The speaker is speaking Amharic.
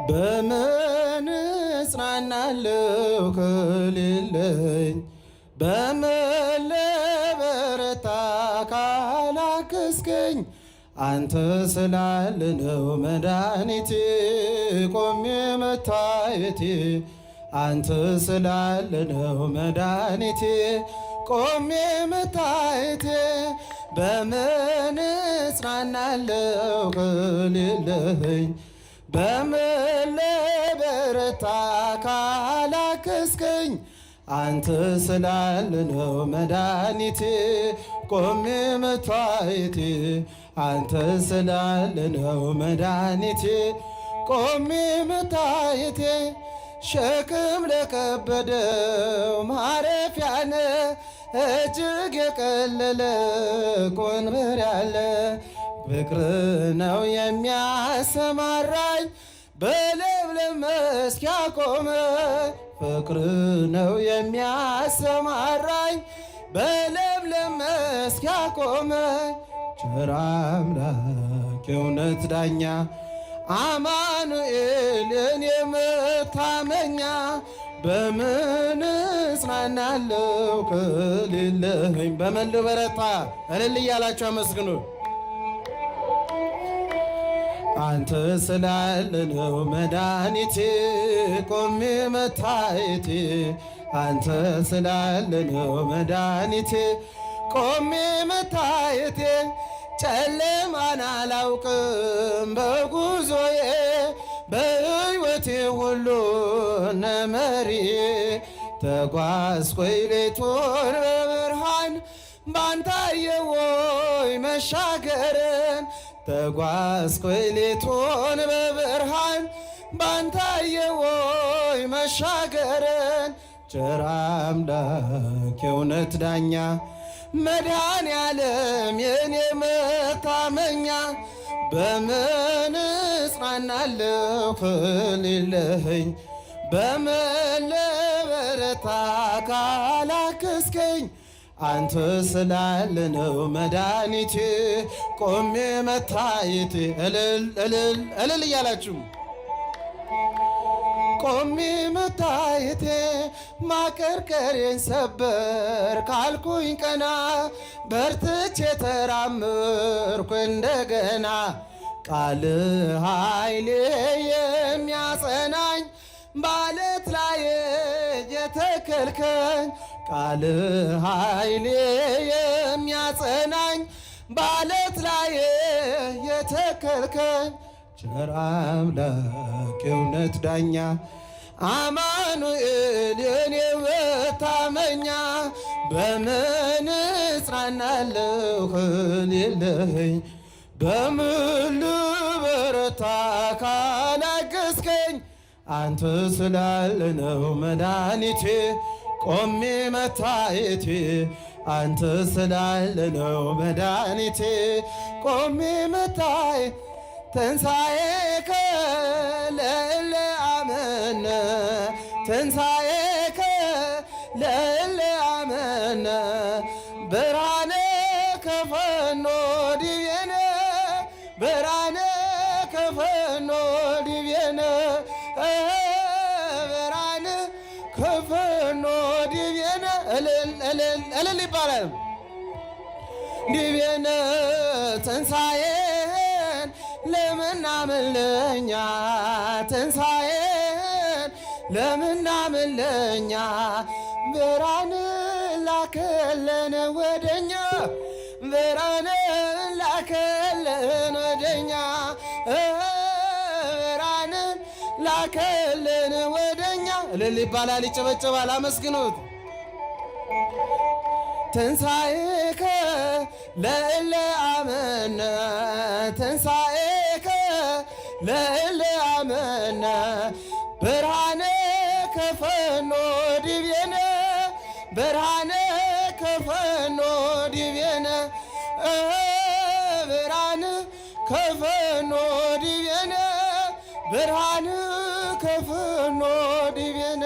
በምን እጽናናለሁ ከሌለኝ በምን ልበረታ ካላገዝከኝ አንተ ስላለ ነው መድኃኒቴ ቆሜ መታየቴ አንተ ስላለ ነው መድኃኒቴ ቆሜ መታየቴ በምን እጽናናለሁ ከሌለኝ በምን ልበረታ ካላገዝከኝ አንተ ስላለ ነው መድኃኒቴ ቆሜ መታየቴ አንተ ስላለ ነው መድኃኒቴ ቆሜ መታየቴ ሸክም ለከበደው ማረፊያ ነህ እጅግ የቀለለ ቆንበር ያለ ፍቅር ነው የሚያሰማራኝ በለምለም መስክ ያቆመኝ ፍቅር ነው የሚያሰማራኝ በለምለም መስክ ያቆመኝ ቸር አምላክ የእውነት ዳኛ አማኑኤል የኔ መታመኛ በምን እጽናናለሁ ከሌለኝ በምን ልበረታ እልል እያላችሁ አመስግኑ አንተ ስላለ ነው መድኃኒቴ ቆሜ መታየቴ አንተ ስላለ ነው መድኃኒቴ ቆሜ መታየቴ ጨለማን አላውቅም በጉዞዬ በሕይወቴ ሁሉ ነመሪዬ ተጓዝኩኝ ሌቱን በብርሃን ባንተ አየሁኝ መሻገርን ተጓዝኩኝ ሌቱን በብርሃን ባንተ አየሁኝ መሻገርን ቸር አምላክ የእውነት ዳኛ መድኃኔዓለም የኔ መታመኛ በምን እጽናናለሁ ከሌለኝ በምን ልበረታ ካላገዝከኝ አንተ ስላለ ነው መድኃኒቴ ቆሜ መታየቴ እልል እልል እልል እያላችሁ ቆሜ መታየቴ ማቀርቀሬን ሰበር ካልኩኝ ቀና በርትቼ ተራምርኩ እንደገና ቃል ኃይሌ የሚያጸናኝ ባለት ላይ የተከልከኝ ቃል ኃይሌ የሚያጸናኝ ባለት ላይ የተከልከኝ ቸር አምላክ የእውነት ዳኛ አማኑኤል የኔ መታመኛ በምን እጽናናለሁ ከሌለኝ በምን ልበረታ ካላገዝከኝ አንተ ስላለ ነው መድኃኒቴ ቆሜ መታየቴ አንተ ስላለ ነው መድኃኒቴ ቆሜ መታየቴ ትንሣኤከ ለእለ አመነ ትንሣኤከ ለእለ አመነ ብርሃነ ከፈኖ ዲቤነ ብርሃነ ከፈኖ ዲቤነ ብርሃነ ከፈኖ ዲቤነ እልል እልል እልል ይባላል ዲቤነ ትንሣኤን ለምናምለኛ ትንሣኤን ለምናምለኛ ብርሃን ላከለን ወደኛ ብርሃን ላከለን ወደኛ ብርሃን ላከለን ወደኛ እልል ይባላል ይጨበጨባል አመስግኑት ትንሣኤከ ለእለ አመነ ትንሣኤከ ለእለ አመነ ብርሃነ ከፈኖ ዲቤነ ብርሃነ ብርሃን ከፈኖ ዲቤነ ብርሃን ከፈኖ ዲቤነ